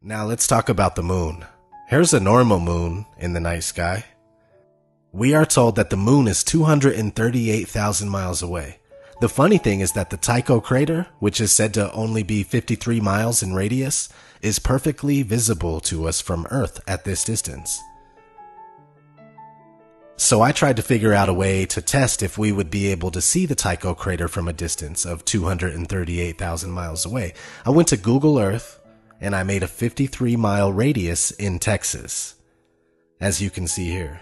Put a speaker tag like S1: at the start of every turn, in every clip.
S1: Now let's talk about the moon. Here's a normal moon in the night sky. We are told that the moon is 238,000 miles away. The funny thing is that the Tycho crater, which is said to only be 53 miles in radius, is perfectly visible to us from Earth at this distance. So I tried to figure out a way to test if we would be able to see the Tycho crater from a distance of 238,000 miles away. I went to Google Earth and I made a 53-mile radius in Texas, as you can see here.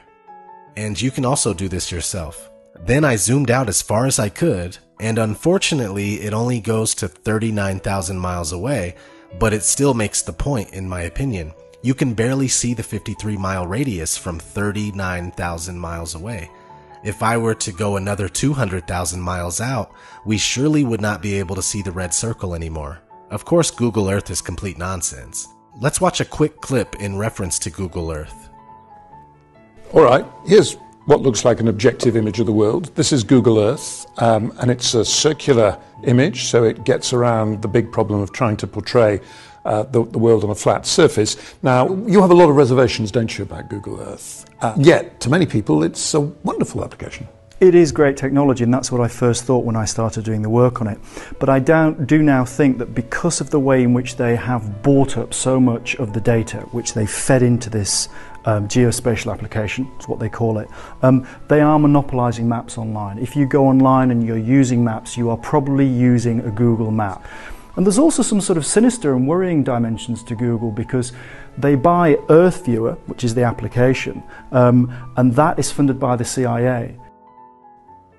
S1: And you can also do this yourself. Then I zoomed out as far as I could, and unfortunately it only goes to 39,000 miles away, but it still makes the point in my opinion. You can barely see the 53-mile radius from 39,000 miles away. If I were to go another 200,000 miles out, we surely would not be able to see the red circle anymore. Of course, Google Earth is complete nonsense. Let's watch a quick clip in reference to Google Earth.
S2: Alright, here's what looks like an objective image of the world. This is Google Earth, and it's a circular image, so it gets around the big problem of trying to portray the world on a flat surface. Now, you have a lot of reservations, don't you, about Google Earth? Yet, to many people, it's a wonderful application.
S3: It is great technology, and that's what I first thought when I started doing the work on it. But I do now think that because of the way in which they have bought up so much of the data, which they fed into this geospatial application, is what they call it, they are monopolizing maps online. If you go online and you're using maps, you are probably using a Google map. And there's also some sort of sinister and worrying dimensions to Google, because they buy Earth Viewer, which is the application, and that is funded by the CIA.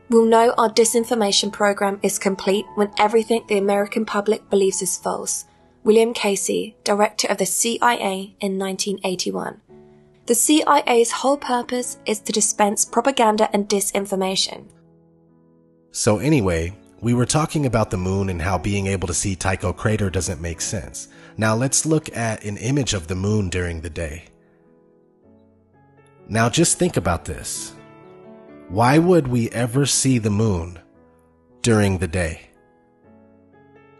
S4: We'll know our disinformation program is complete when everything the American public believes is false. William Casey, director of the CIA in 1981. The CIA's whole purpose is to dispense propaganda and disinformation.
S1: So anyway, we were talking about the moon and how being able to see Tycho crater doesn't make sense. Now let's look at an image of the moon during the day. Now just think about this. Why would we ever see the moon during the day?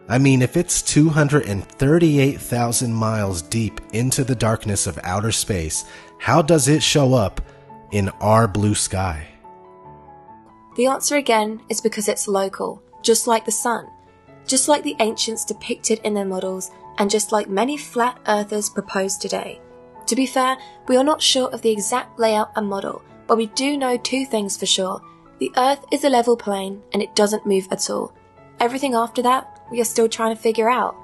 S1: I mean, if it's 238,000 miles deep into the darkness of outer space, how does it show up in our blue sky?
S4: The answer again is because it's local, just like the sun, just like the ancients depicted in their models, and just like many flat earthers propose today. To be fair, we are not sure of the exact layout and model, but we do know two things for sure. The Earth is a level plane and it doesn't move at all. Everything after that, we are still trying to figure out.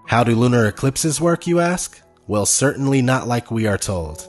S1: How do lunar eclipses work, you ask? Well, certainly not like we are told.